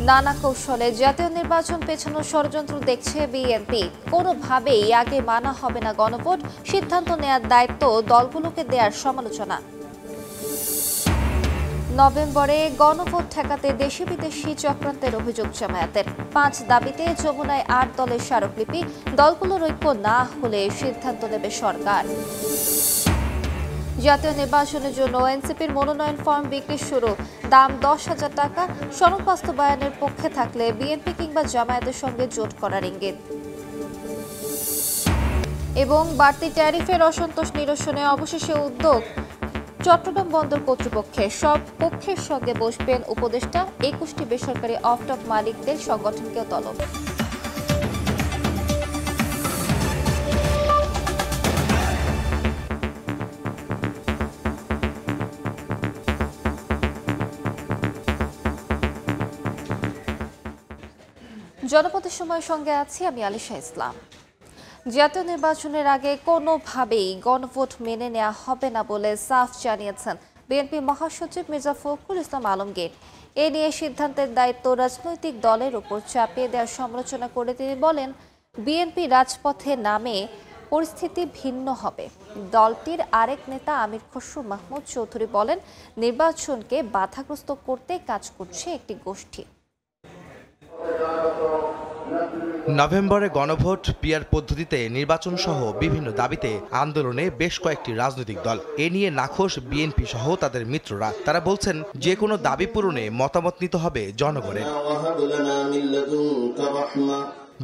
নানা কৌশলে জাতীয় নির্বাচন পেছানোর ষড়যন্ত্র দেখছে বিএনপি। কোনোভাবেই আগে মানা হবে না গণভোট, সিদ্ধান্ত নেয়ার দায়িত্ব দলগুলোকে দেওয়ার সমালোচনা। নভেম্বরে গণভোট ঠেকাতে দেশি বিদেশি চক্রান্তের অভিযোগ জামায়াতের। 5 দাবিতে যমুনায় 8 দলের স্মারকলিপি, দলগুলোর ঐক্য না হলে সিদ্ধান্ত নেবে সরকার। জাতীয় নির্বাচনের জন্য এনসিপির মনোনয়ন ফর্ম বিক্রি শুরু, দাম 10,000 টাকা। সনদ বাস্তবায়নের পক্ষে থাকলে বিএনপি কিংবা জামায়াতের সঙ্গে জোট করার ইঙ্গিত। এবং বাড়তি ট্যারিফের অসন্তোষ নিরসনে অবশেষে উদ্যোগ চট্টগ্রাম বন্দর কর্তৃপক্ষের। সব পক্ষের সঙ্গে বসবেন উপদেষ্টা। 21টি বেসরকারি অফটক মালিকদের সংগঠনকেও তলব। জনপদের সময়ের সঙ্গে আছি আমি আলিশা ইসলাম। জাতীয় নির্বাচনের আগে কোনোভাবেই গণভোট মেনে নেওয়া হবে না বলে সাফ জানিয়েছেন বিএনপি মহাসচিব মির্জা ফখরুল ইসলাম আলমগীর। এ নিয়ে সিদ্ধান্তের দায়িত্ব রাজনৈতিক দলের উপর চাপিয়ে দেওয়ার সমালোচনা করে তিনি বলেন, বিএনপি রাজপথে নামে পরিস্থিতি ভিন্ন হবে। দলটির আরেক নেতা আমির খসরু মাহমুদ চৌধুরী বলেন, নির্বাচনকে বাধাগ্রস্ত করতে কাজ করছে একটি গোষ্ঠী। নভেম্বরে গণভোট, পিআর পদ্ধতিতে নির্বাচন সহ বিভিন্ন দাবিতে আন্দোলনে বেশ কয়েকটি রাজনৈতিক দল। এ নিয়ে নাখোশ বিএনপি সহ তাদের মিত্ররা। তারা বলছেন, যে কোনো দাবি পূরণে মতামত নিতে হবে জনগণের।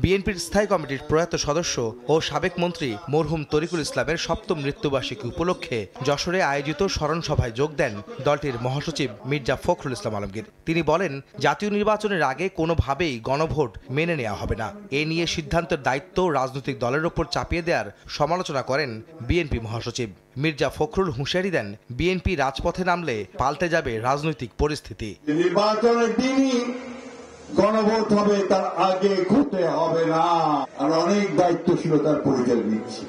বিএনপির স্থায়ী কমিটির প্রয়াত সদস্য ও সাবেক মন্ত্রী মরহুম তরিকুল ইসলামের 7ম মৃত্যুবার্ষিকী উপলক্ষে যশোরে আয়োজিত স্মরণ সভায় যোগ দেন দলটির মহাসচিব মির্জা ফখরুল ইসলাম আলমগীর। তিনি বলেন, জাতীয় নির্বাচনের আগে কোনোভাবেই গণভোট মেনে নেওয়া হবে না। এ নিয়ে সিদ্ধান্তের দায়িত্ব রাজনৈতিক দলের ওপর চাপিয়ে দেওয়ার সমালোচনা করেন বিএনপি মহাসচিব। মির্জা ফখরুল হুঁশিয়ারি দেন, বিএনপি রাজপথে নামলে পাল্টে যাবে রাজনৈতিক পরিস্থিতি। গণভোট হবে, তার আগে ঘটতে হবে না। আমরা অনেক দায়িত্বশীলতার পরিচয় দিচ্ছি।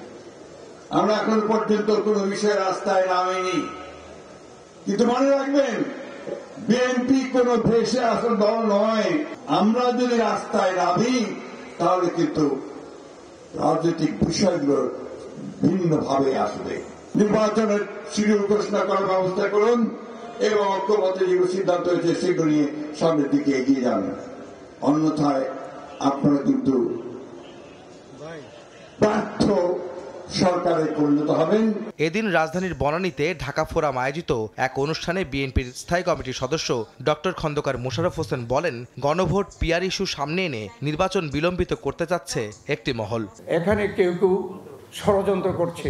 আমরা এখন পর্যন্ত কোন বিষয়ে রাস্তায় নামিনি, কিন্তু মনে রাখবেন, বিএনপি কোন ভেসে আসা দল নয়। আমরা যদি রাস্তায় নামি তাহলে কিন্তু রাজনৈতিক বিষয়গুলো ভিন্নভাবে আসবে। নির্বাচনের শিডিউল ঘোষণা করার ব্যবস্থা করুন এবং ঐক্যমত্যে যে সিদ্ধান্ত হয়েছে সেগুলো নিয়ে সামনের দিকে এগিয়ে যান। অন্যথায় আপনারা কিন্তু ব্যর্থ সরকারে পরিণত হবেন। এদিন রাজধানীর বনানীতে ঢাকা ফোরাম আয়োজিত এক অনুষ্ঠানে বিএনপির স্থায়ী কমিটির সদস্য ডক্টর খন্দকার মোশাররফ হোসেন বলেন, গণভোট পিআর ইস্যু সামনে এনে নির্বাচন বিলম্বিত করতে চাচ্ছে একটি মহল। এখানে কেউ কেউ ষড়যন্ত্র করছে,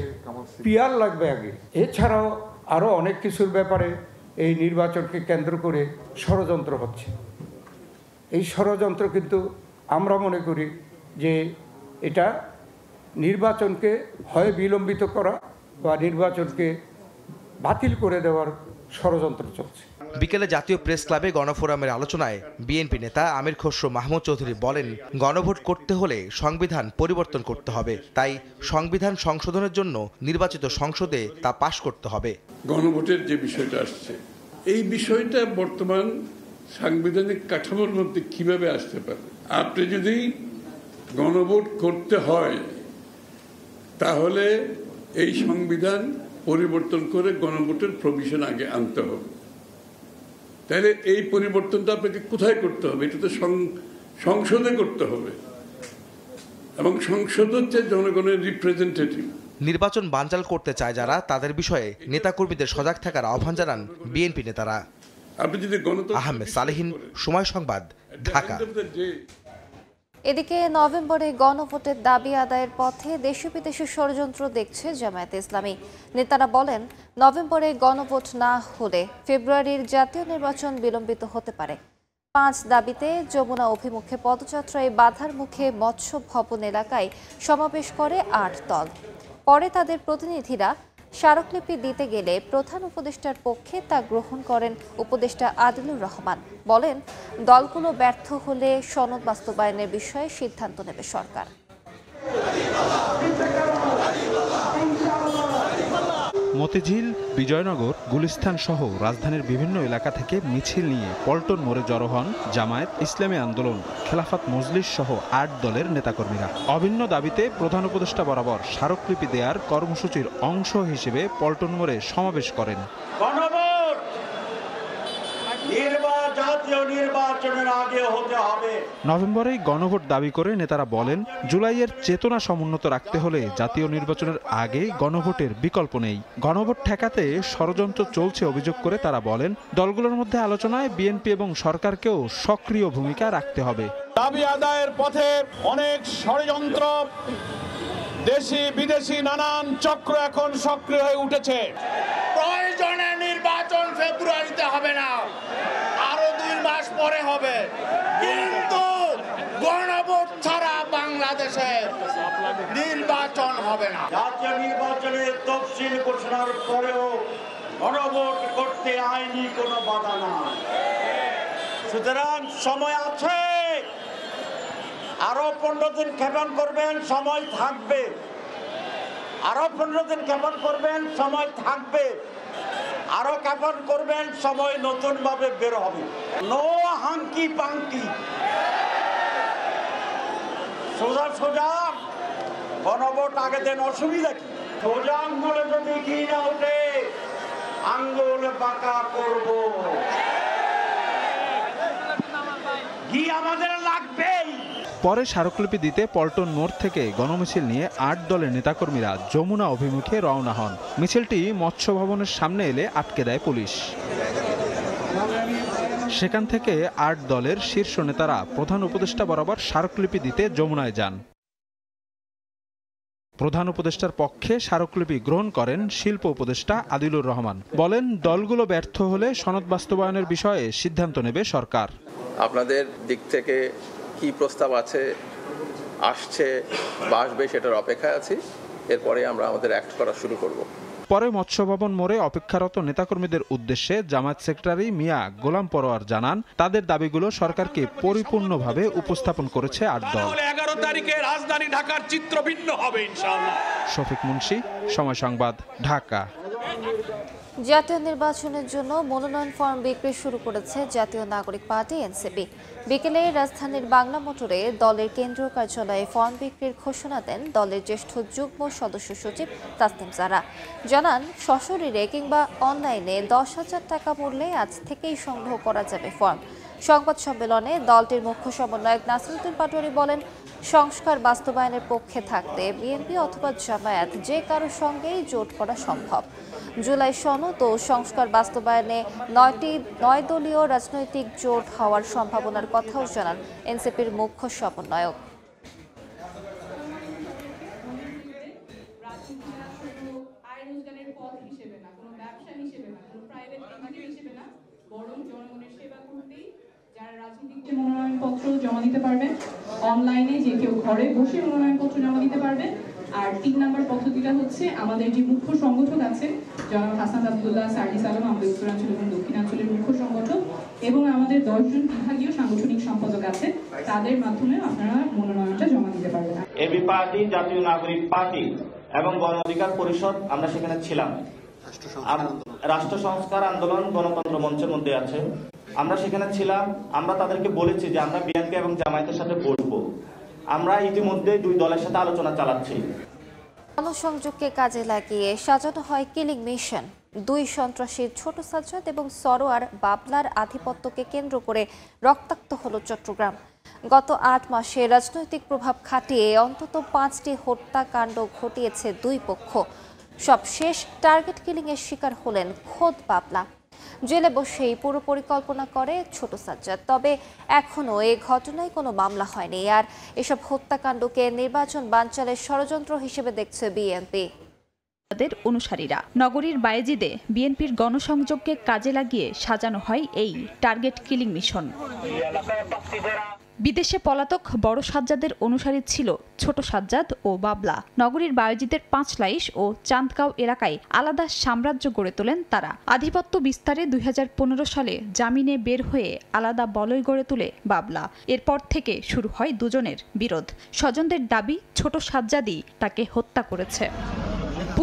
পিআর লাগবে আগে। এছাড়াও আরো অনেক কিছুর ব্যাপারে এই নির্বাচনকে কেন্দ্র করে ষড়যন্ত্র হচ্ছে। এই ষড়যন্ত্র কিন্তু আমরা মনে করি যে এটা নির্বাচনকে হয় বিলম্বিত করা বা নির্বাচনকে বাতিল করে দেওয়ার ষড়যন্ত্র চলছে। বিকেলে জাতীয় প্রেস ক্লাবে গণফোরামের আলোচনায় বিএনপি নেতা আমির খসরু মাহমুদ চৌধুরী বলেন, গণভোট করতে হলে সংবিধান পরিবর্তন করতে হবে। তাই সংবিধান সংশোধনের জন্য নির্বাচিত সংসদে তা পাশ করতে হবে। গণভোটের যে বিষয়টা আসছে, এই বিষয়টা বর্তমান সাংবিধানিক কাঠামোর মধ্যে কিভাবে আসতে পারে? আপনি যদি গণভোট করতে হয় তাহলে এই সংবিধান পরিবর্তন করে গণভোটের প্রভিশন আগে আনতে হবে। তাহলে এই পরিবর্তনটা আপনাকে কোথায় করতে হবে? এটা তো সংসদে করতে হবে, এবং সংসদ হচ্ছে জনগণের রিপ্রেজেন্টেটিভ। নির্বাচন বানচাল করতে চায় যারা, তাদের বিষয়ে নেতাকর্মীদের সজাগ থাকার আহ্বান জানান বিএনপি নেতারা। আহমেদ সালেহীন, সময় সংবাদ, ঢাকা। এদিকে নভেম্বরে গণভোটের দাবি আদায়ের পথে দেশি বিদেশি ষড়যন্ত্র দেখছে জামায়াতে ইসলামী। নেতারা বলেন, নভেম্বরে গণভোট না হলে ফেব্রুয়ারির জাতীয় নির্বাচন বিলম্বিত হতে পারে। 5 দাবিতে যমুনা অভিমুখে পদযাত্রায় বাধার মুখে মৎস্য ভবন এলাকায় সমাবেশ করে 8 দল। পরে তাদের প্রতিনিধিরা স্মারকলিপি দিতে গেলে প্রধান উপদেষ্টার পক্ষে তা গ্রহণ করেন উপদেষ্টা আদিলুর রহমান। বলেন, দলগুলো ব্যর্থ হলে সনদ বাস্তবায়নের বিষয়ে সিদ্ধান্ত নেবে সরকার। মতিঝিল বিজয়নগর, গুলিস্তান সহ রাজধানীর বিভিন্ন এলাকা থেকে মিছিল নিয়ে পল্টন মোড়ে জড়ো হন জামায়াত ইসলামী আন্দোলন, খেলাফত মজলিস সহ ৮ দলের নেতাকর্মীরা। অভিন্ন দাবিতে প্রধান উপদেষ্টা বরাবর স্মারকলিপি দেওয়ার কর্মসূচির অংশ হিসেবে পল্টন মোড়ে সমাবেশ করেন। জাতীয় নির্বাচনের আগে হতে হবে। নভেম্বরেই গণভোট দাবি করে নেতারা বলেন, জুলাইয়ের চেতনা সমুন্নত রাখতে হলে জাতীয় নির্বাচনের আগে গণভোটের বিকল্প নেই। গণভোট ঠেকাতে ষড়যন্ত্র চলছে অভিযোগ করে তারা বলেন, দলগুলোর মধ্যে আলোচনায় বিএনপি এবং সরকারকেও সক্রিয় ভূমিকা রাখতে হবে। দাবি আদায়ের পথে অনেক ষড়যন্ত্র, দেশি বিদেশি নানান চক্র এখন সক্রিয় হয়ে উঠেছে। প্রয়োজনে নির্বাচন ফেব্রুয়ারিতে হবে না, আরো 2 মাস পরে হবে, কিন্তু গণভোট ছাড়া বাংলাদেশে নির্বাচন হবে না। জাতীয় নির্বাচনের তফসিল ঘোষণার পরেও গণভোট করতে আইনি কোনো বাধা নাই। সুতরাং সময় আছে, আরো 15 দিন ক্ষেপণ করবেন, সময় থাকবে। আরো 15 দিন ক্ষেপণ করবেন, সময় থাকবে। আরো ক্ষেপণ করবেন, সময় নতুন ভাবে বের হবে। নো হাঙ্কি পাঙ্কি, সোজা সোজা গণভোট আগে দেন, অসুবিধা কি? সোজা আঙ্গুলে যদি ঘি না ওঠে, আঙ্গুল বাঁকা করব। ঘি আমাদের লাগবেই। পরে স্মারকলিপি দিতে পল্টন মোড় থেকে গণমিছিল নিয়ে ৮ দলের নেতাকর্মীরা যমুনা অভিমুখে রওনা হন। মিছিলটি মৎস্য ভবনের সামনে এলে আটকে দেয় পুলিশ। সেখান থেকে ৮ দলের শীর্ষ নেতারা প্রধান উপদেষ্টা বরাবর স্মারকলিপি দিতে যমুনায় যান। প্রধান উপদেষ্টার পক্ষে স্মারকলিপি গ্রহণ করেন শিল্প উপদেষ্টা আদিলুর রহমান। বলেন, দলগুলো ব্যর্থ হলে সনদ বাস্তবায়নের বিষয়ে সিদ্ধান্ত নেবে সরকার। আপনাদের দিক থেকে কি প্রস্তাব আসছে বা আসবে সেটার অপেক্ষায় আছি। এরপরে আমরা আমাদের অ্যাক্ট করা শুরু করব। পরে মৎস্য ভবন মোড়ে অপেক্ষারত নেতাকর্মীদের উদ্দেশ্যে জামায়াত সেক্রেটারি মিয়া গোলাম পরোয়ার জানান, তাদের দাবিগুলো সরকারকে পরিপূর্ণভাবে উপস্থাপন করেছে ৮ দল। 11 তারিখে রাজধানী ঢাকার চিত্র ভিন্ন হবে ইনশাআল্লাহ। শফিক মুন্সি, সময় সংবাদ, ঢাকা। জাতীয় নির্বাচনের জন্য মনোনয়ন ফর্ম বিক্রি শুরু করেছে জাতীয় নাগরিক পার্টি এনসিপি। বিকেলে রাজধানীর বাংলা মোটরে দলের কেন্দ্রীয় কার্যালয়ে ফর্ম বিক্রির ঘোষণা দেন দলের জ্যেষ্ঠ যুগ্ম সদস্য সচিব তাসনিম জারা। জানান, সশরীরে কিংবা অনলাইনে 10,000 টাকা মূল্যে আজ থেকেই সংগ্রহ করা যাবে ফর্ম। সংবাদ সম্মেলনে দলটির মুখ্য সমন্বয়ক নাসিরুদ্দিন পাটোয়ারি বলেন, সংস্কার বাস্তবায়নের পক্ষে থাকতে বিএনপি অথবা জামায়াত যে কারো সঙ্গেই জোট করা সম্ভব। জুলাই সনদ ও সংস্কার বাস্তবায়নে 9 দলীয় রাজনৈতিক জোট হওয়ার সম্ভাবনার কথাও জানান এনসিপির মুখ্য সমন্বয়ক। মনোনয়নপত্র জমা দিতে পারবেন, অনলাইনে যে কেউ ঘরে বসে মনোনয়নপত্র জমা দিতে পারবেন। আর 3 নম্বর পদ্ধতিটা হচ্ছে, আমাদের যে মুখ্য সংগঠক আছে জনাব হাসান আব্দুল্লাহ সার্জিস আলম, আমাদের উত্তরাঞ্চল এবং দক্ষিণাঞ্চলের মুখ্য সংগঠক, এবং আমাদের 10 জন বিভাগীয় সাংগঠনিক সম্পাদক আছে, তাদের মাধ্যমে আপনারা মনোনয়নটা জমা দিতে পারবেন। এবি পার্টি, জাতীয় নাগরিক পার্টি এবং গণ অধিকার পরিষদ আমরা সেখানে ছিলাম। রাষ্ট্র সংস্কার আন্দোলন গণতন্ত্র মঞ্চের মধ্যে আছে, আমরা সেখানে ছিলাম। আমরা তাদেরকে বলেছি যে আমরা বিএনপি এবং জামায়াতের সাথে বসবো। আমরা ইতিমধ্যে 2 দলের সাথে আলোচনা চালাচ্ছি। গণসংযোগকে কাজে লাগিয়ে সাজানো হয় কিলিং মিশন। 2 সন্ত্রাসীর ছোট সাজ্জাদ এবং সরোয়ার বাবলার আধিপত্যকে কেন্দ্র করে রক্তাক্ত হল চট্টগ্রাম। গত 8 মাসে রাজনৈতিক প্রভাব খাটিয়ে অন্তত 5টি হত্যাকাণ্ড ঘটিয়েছে 2 পক্ষ। সবশেষ টার্গেট কিলিংয়ের শিকার হলেন খোদ বাবলা। জেলে বসেই পুরো পরিকল্পনা করে ছোট সাজ্জাদ। তবে এখনও এই ঘটনায় কোনো মামলা হয়নি। আর এসব হত্যাকাণ্ডকে নির্বাচন বানচালের ষড়যন্ত্র হিসেবে দেখছে বিএনপি। অনুসারীরা নগরীর বায়েজিদে বিএনপির গণসংযোগকে কাজে লাগিয়ে সাজানো হয় এই টার্গেট কিলিং মিশন। বিদেশে পলাতক বড় সাজ্জাদের অনুসারী ছিল ছোট সাজ্জাদ ও বাবলা। নগরীর বায়েজিদের 5 লাইশ ও চাঁদগাঁও এলাকায় আলাদা সাম্রাজ্য গড়ে তোলেন তারা। আধিপত্য বিস্তারে 2015 সালে জামিনে বের হয়ে আলাদা বলয় গড়ে তোলে বাবলা। এরপর থেকে শুরু হয় দুজনের বিরোধ। স্বজনদের দাবি, ছোট সাজ্জাদই তাকে হত্যা করেছে।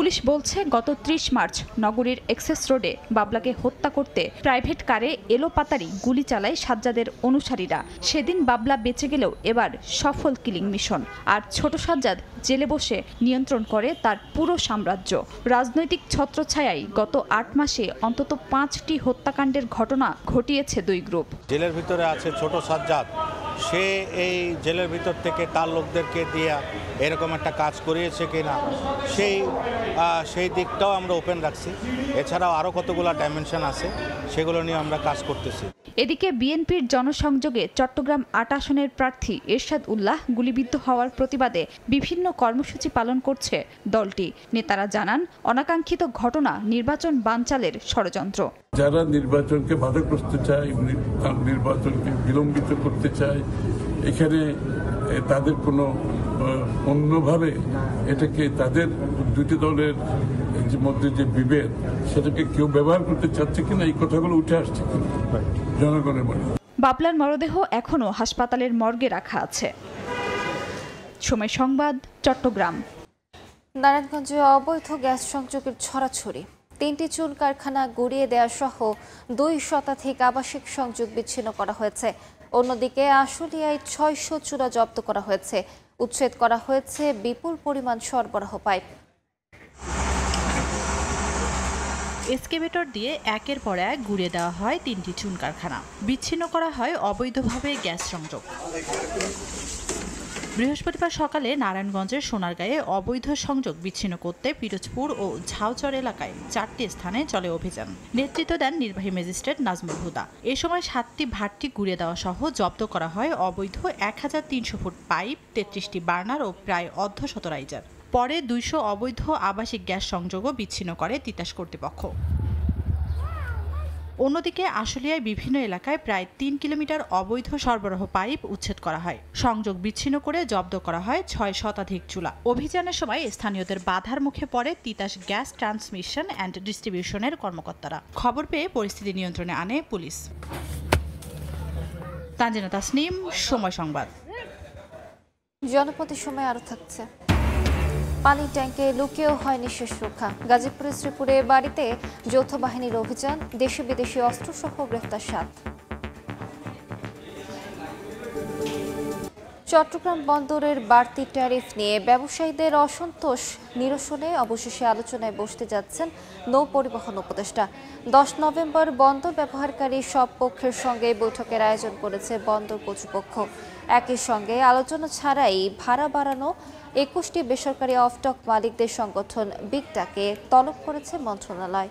পুলিশ বলছে গত ৩০ মার্চ নগরীর এক্সেস রোডে বাবলাকে হত্যা করতে প্রাইভেট কারে এলোপাতাড়ি গুলি চালায় সাজ্জাদের অনুসারীরা। সেদিন বাবলা বেঁচে গেলেও এবার সফল কিলিং মিশন। আর ছোট সাজ্জাদ জেলে বসে নিয়ন্ত্রণ করে তার পুরো সাম্রাজ্য। রাজনৈতিক ছত্রছায়ায় গত ৮ মাসে অন্তত ৫টি হত্যাকাণ্ডের ঘটনা ঘটিয়েছে দুই গ্রুপ। জেলের ভিতরে আছে ছোট সাজ্জাদ, সে এই জেলের ভিতর থেকে তার লোকদেরকে দিয়ে এরকম একটা কাজ করিয়েছে কিনা সেই দিকটাও আমরা ওপেন রাখছি। এছাড়াও আরও কতগুলো ডাইমেনশন আছে, সেগুলো নিয়ে আমরা কাজ করতেছি। এদিকে বিএনপির জনসংযোগে চট্টগ্রাম ৮ আসনের প্রার্থী এরশাদ উল্লাহ গুলিবিদ্ধ হওয়ার প্রতিবাদে বিভিন্ন কর্মসূচি পালন করছে দলটি। নেতারা জানান, অনাকাঙ্ক্ষিত ঘটনা নির্বাচন বানচালের ষড়যন্ত্র। যারা নির্বাচনকে বাধাগ্রস্ত চায়, নির্বাচনকে বিলম্বিত করতে চায়, এখানে তাদের কোনো অন্যভাবে এটাকে তাদের দুটি দলের মধ্যে যে বিভেদ, সেটাকে কেউ ব্যবহার করতে চাচ্ছে কিনা, এই কথাগুলো উঠে আসছে কিনা জনগণের মনে। বাবলার মরদেহ এখনও হাসপাতালের মর্গে রাখা আছে। সময় সংবাদ, চট্টগ্রাম। নারায়ণগঞ্জে অবৈধ গ্যাস সংযোগের ছড়াছড়ি। 3টি চুল কারখানা গুড়িয়ে দেওয়া সহ 2 শতাধিক আবাসিক সংযোগ বিচ্ছিন্ন করা হয়েছে। অন্যদিকে আশুলিয়ায় 600 চুলা জব্দ করা হয়েছে। উচ্ছেদ করা হয়েছে বিপুল পরিমাণ সরবরাহ পাইপ। এক্সকেভেটর দিয়ে একের পর এক গুড়িয়ে দেওয়া হয় 3টি চুন কারখানা। বিচ্ছিন্ন করা হয় অবৈধভাবে গ্যাস সংযোগ। বৃহস্পতিবার সকালে নারায়ণগঞ্জের সোনারগাঁয়ে অবৈধ সংযোগ বিচ্ছিন্ন করতে পিরোজপুর ও ঝাউচর এলাকায় 4টি স্থানে চলে অভিযান। নেতৃত্ব দেন নির্বাহী ম্যাজিস্ট্রেট নাজমুল হুদা। এ সময় 7টি ভাট্টি গুড়িয়ে দেওয়া সহ জব্দ করা হয় অবৈধ 1300 ফুট পাইপ, 33টি বার্নার ও প্রায় অর্ধশত রাইজার। পরে 200 অবৈধ আবাসিক গ্যাস সংযোগও বিচ্ছিন্ন করে তিতাস কর্তৃপক্ষ। অন্যদিকে আশুলিয়ায় বিভিন্ন এলাকায় প্রায় 3 কিলোমিটার অবৈধ সরবরাহ পাইপ উচ্ছেদ করা হয়। সংযোগ বিচ্ছিন্ন করে জব্দ করা হয় 6 শতাধিক চুলা। অভিযানের সময় স্থানীয়দের বাধার মুখে পড়ে তিতাস গ্যাস ট্রান্সমিশন অ্যান্ড ডিস্ট্রিবিউশনের কর্মকর্তারা। খবর পেয়ে পরিস্থিতি নিয়ন্ত্রণে আনে পুলিশ। তানজিনা তাসনিম, সময় সংবাদ। জনপদের সময় আরো থাকছে। পানি ট্যাঙ্কে লুকিয়েও হয়নি শেষ রক্ষা। গাজীপুরের শ্রীপুরে বাড়িতে যৌথ বাহিনীর অভিযান, দেশি বিদেশি অস্ত্রসহ গ্রেফতার 7। চট্টগ্রাম বন্দরের বাড়তি ট্যারিফ নিয়ে ব্যবসায়ীদের অসন্তোষ নিরসনে অবশেষে আলোচনায় বসতে যাচ্ছেন নৌ পরিবহন উপদেষ্টা। 10 নভেম্বর বন্দর ব্যবহারকারী সব পক্ষের সঙ্গে বৈঠকের আয়োজন করেছে বন্দর কর্তৃপক্ষ। একই সঙ্গে আলোচনা ছাড়াই ভাড়া বাড়ানো 21টি বেসরকারি অফডক মালিকদের সংগঠন বিগটাকে তলব করেছে মন্ত্রণালয়।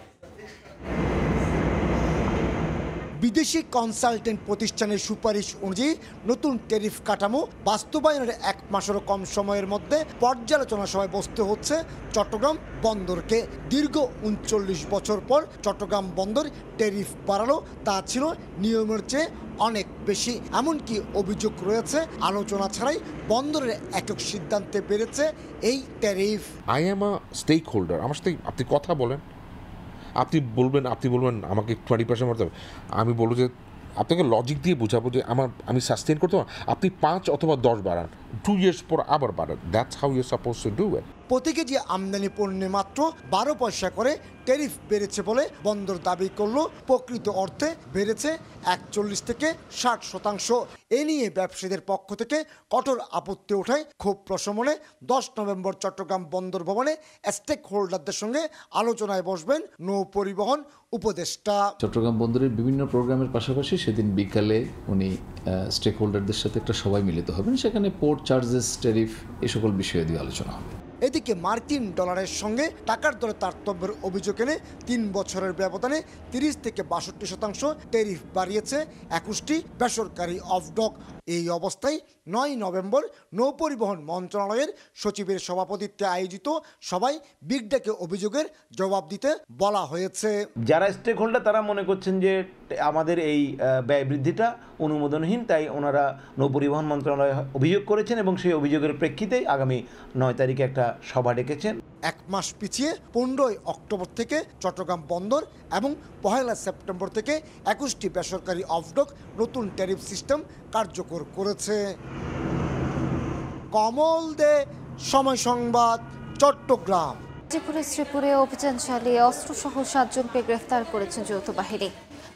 বিদেশি কনসালটেন্ট প্রতিষ্ঠানের সুপারিশ অনুযায়ী নতুন ট্যারিফ কাঠামো বাস্তবায়নের 1 মাসেরও কম সময়ের মধ্যে পর্যালোচনা সভায় বসতে হচ্ছে চট্টগ্রাম বন্দরকে। দীর্ঘ 39 বছর পর চট্টগ্রাম বন্দর ট্যারিফ বাড়ালো, তা ছিল নিয়মের চেয়ে অনেক বেশি। এমনকি অভিযোগ রয়েছে আলোচনা ছাড়াই বন্দরের একক সিদ্ধান্তে বেড়েছে এই tariff. I am a stakeholder, আমার সাথে আপনি কথা বলেন, আপনি বলবেন আমাকে 20% মারতে হবে, আমি বলবো যে আপনাকে লজিক দিয়ে বোঝাবো যে আমি সাস্টেন করতে পারবো, আপনি 5 অথবা 10 বাড়ান, 2 ইয়ার্স পর আবার বাড়ান। That's how you suppose to do it. প্রতি কেজি আমদানি পণ্যে মাত্র 12 পয়সা করে ট্যারিফ বেড়েছে বলে বন্দর দাবি করলো। প্রকৃত অর্থে বেড়েছে 41 থেকে 60%। এ নিয়ে ব্যবসায়ীদের পক্ষ থেকে কঠোর আপত্তি ওঠায় ক্ষোভ প্রশমনে 10 নভেম্বর চট্টগ্রাম বন্দর ভবনে স্টেক হোল্ডারদের সঙ্গে আলোচনায় বসবেন নৌ পরিবহন উপদেষ্টা। চট্টগ্রাম বন্দরের বিভিন্ন প্রোগ্রামের পাশাপাশি সেদিন বিকালে উনি স্টেক হোল্ডারদের সাথে একটা সভায় মিলিত হবেন। সেখানে পোর্ট চার্জেস, ট্যারিফ এ সকল বিষয়ে দিয়ে আলোচনা হবে। এদিকে মার্কিন ডলারের সঙ্গে টাকার দরে তারতম্যের অভিযোগ এনে 3 বছরের ব্যবধানে 30 থেকে 62% ট্যারিফ বাড়িয়েছে 21টি বেসরকারি অফডক। এই অবস্থায় 9 নভেম্বর নৌ পরিবহন মন্ত্রণালয়ের সচিবের সভাপতিত্বে আয়োজিত সভায় বিগডাকে অভিযোগের জবাব দিতে বলা হয়েছে। যারা স্টেক হোল্ডার তারা মনে করছেন যে আমাদের এই ব্যয় বৃদ্ধিটা অনুমোদনহীন, তাই ওনারা নৌ পরিবহন মন্ত্রণালয়ে অভিযোগ করেছেন এবং সেই অভিযোগের প্রেক্ষিতেই আগামী 9 তারিখে একটা সভা ডেকেছেন। 1 মাস পিছিয়ে 15 অক্টোবর থেকে চট্টগ্রাম বন্দর এবং 1 সেপ্টেম্বর থেকে 21টি বেসরকারি অফডক নতুন ট্যারিফ সিস্টেম কার্যকর করেছে। কমল দে, সময় সংবাদ, চট্টগ্রাম। গাজীপুরের শ্রীপুরে অভিযান চালিয়ে অস্ত্রসহ 7 জনকে গ্রেফতার করেছেন যৌথ বাহিনী।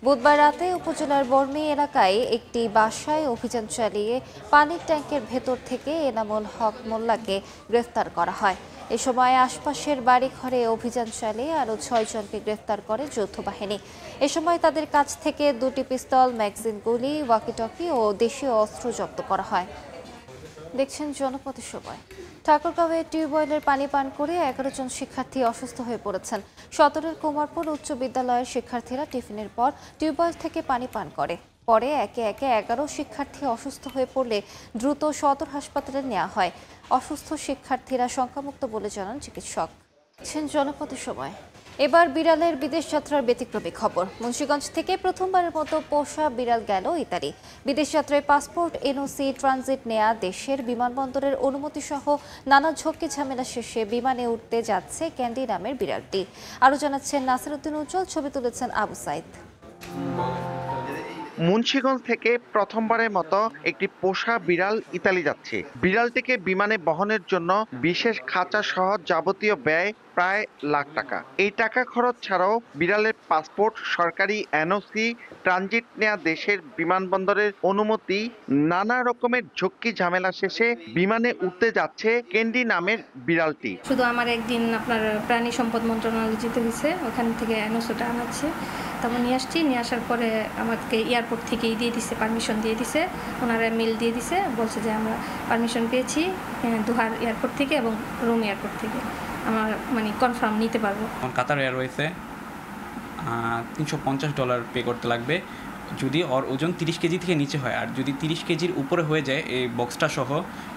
বুধবার রাতে উপজেলার বর্মি এলাকায় একটি বাসায় অভিযান চালিয়ে পানির ট্যাঙ্কের ভেতর থেকে এনামুল হক মোল্লাকে গ্রেফতার করা হয়। এ সময় আশপাশের বাড়িঘরে অভিযান চালিয়ে আরও 6 জনকে গ্রেফতার করে যৌথ বাহিনী। এ সময় তাদের কাছ থেকে 2টি পিস্তল, ম্যাগাজিন, গুলি, ওয়াকিটকি ও দেশীয় অস্ত্র জব্দ করা হয়। দেখছেন জনপথের সময়। ঠাকুরগাঁওয়ে টিউবওয়েলের পানি পান করে 11 জন শিক্ষার্থী অসুস্থ হয়ে পড়েছেন। সদরের কুমারপুর উচ্চ বিদ্যালয়ের শিক্ষার্থীরা টিফিনের পর টিউবওয়েল থেকে পানি পান করে। পরে একে একে 11 শিক্ষার্থী অসুস্থ হয়ে পড়লে দ্রুত সদর হাসপাতালে নেওয়া হয়। অসুস্থ শিক্ষার্থীরা শঙ্কামুক্ত বলে জানান চিকিৎসক। দেখছেন জনপথের সময়। এবার বিড়ালের বিদেশ যাত্রার ব্যতিক্রমী খবর। মুন্সিগঞ্জ থেকে প্রথমবারের মতো পোষা বিড়াল গেল ইতালি। বিদেশ যাত্রায় পাসপোর্ট, এনওসি, ট্রানজিট নেয়া, দেশের বিমানবন্দরের অনুমতি সহ নানা ঝক্কি ঝামেলা শেষে বিমানে উঠতে যাচ্ছে ক্যান্ডি নামের বিড়ালটি। আরও জানাচ্ছেন নাসির উদ্দিন উজ্জ্বল, ছবি তুলেছেন আবু সাইদ। মুন্সিগঞ্জ থেকে প্রথমবারের মতো একটি পোষা বিড়াল ইতালি যাচ্ছে। বিড়ালটিকে বিমানে বহনের জন্য বিশেষ খাঁচা সহ যাবতীয় ব্যয় প্রায় লাখ টাকা। এই টাকা খরচ ছাড়াও বিড়ালের পাসপোর্ট, সরকারি এনওসি, ট্রানজিট নেয়া, দেশের বিমানবন্দরের অনুমতি, নানা রকমের ঝক্কি ঝামেলা শেষে বিমানে উঠতে যাচ্ছে ক্যান্ডি নামের বিড়ালটি। শুধু আমার একদিন আপনার প্রাণী সম্পদ মন্ত্রণালয় যেতে হয়েছে, ওখান থেকে এনওসিটা আনাচ্ছে, তারপর নিয়ে আসছি। নিয়ে আসার পরে আমাকে এয়ারপোর্ট থেকেই দিয়ে দিছে, পারমিশন দিয়ে দিছে, ওনারা মেল দিয়ে দিছে, বলছে যে আমরা পারমিশন পেয়েছি দোহার এয়ারপোর্ট থেকে এবং রোম এয়ারপোর্ট থেকে, আমার মানে কনফার্ম নিতে পারবো। কাতার এয়ারওয়েজে $350 পে করতে লাগবে যদি ওর ওজন 30 কেজি থেকে নিচে হয়, আর যদি 30 কেজির উপরে হয়ে যায় এই বক্সটা সহ,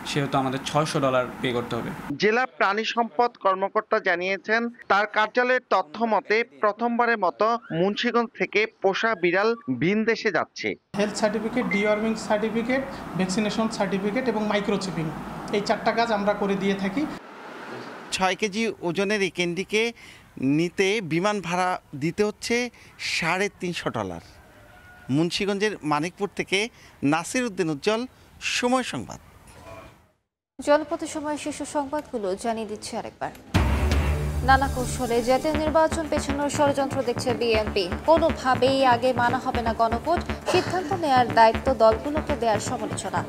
সেহেতু আমাদের $600 পে করতে হবে। জেলা প্রাণী সম্পদ কর্মকর্তা জানিয়েছেন, তার কার্যালয়ের তথ্য মতে প্রথমবারের মতো মুন্সিগঞ্জ থেকে পোষা বিড়াল ভিন দেশে যাচ্ছে। Health certificate, deworming certificate, vaccination certificate এবং মাইক্রোচিপিং, এই 4টা কাজ আমরা করে দিয়ে থাকি। 6 কেজি ওজনের এই ক্যান্ডিকে নিতে বিমান ভাড়া দিতে হচ্ছে $350। মুন্সিগঞ্জের মানিকপুর থেকে নাসির উদ্দিন উজ্জ্বল, সময় সংবাদ। জনপথের সময় শীর্ষ সংবাদগুলো জানিয়ে দিচ্ছে আরেকবার। নানা কৌশলে জাতীয় নির্বাচন পেছানোর ষড়যন্ত্র দেখছে বিএনপি। কোনোভাবেই আগে মানা হবে না গণভোট, সিদ্ধান্ত নেয়ার দায়িত্ব দলগুলোকে দেওয়ার সমালোচনা।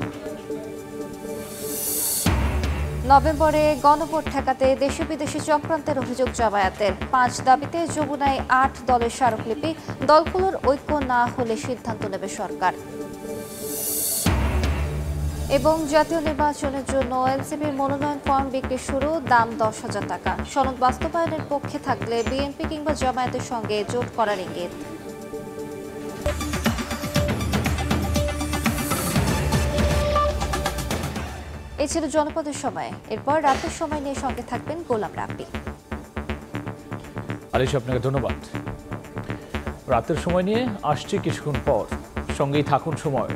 নভেম্বরে গণভোট ঠেকাতে দেশে বিদেশি চক্রান্তের অভিযোগ জামায়াতের। 5 দাবিতে যমুনায় 8 দলের স্মারকলিপি। দলগুলোর ঐক্য না হলে সিদ্ধান্ত নেবে সরকার। এবং জাতীয় নির্বাচনের জন্য এনসিপির মনোনয়ন ফর্ম বিক্রি শুরু, দাম 10,000 টাকা। সনদ বাস্তবায়নের পক্ষে থাকলে বিএনপি কিংবা জামায়াতের সঙ্গে জোট করার ইঙ্গিত। এই ছিল জনপদের সময়। এরপর রাতের সময় নিয়ে সঙ্গে থাকবেন গোলাম রাব্বি। আলিশ, আপনাকে ধন্যবাদ। রাতের সময় নিয়ে আসছে কিছুক্ষণ পর, সঙ্গেই থাকুন সময়।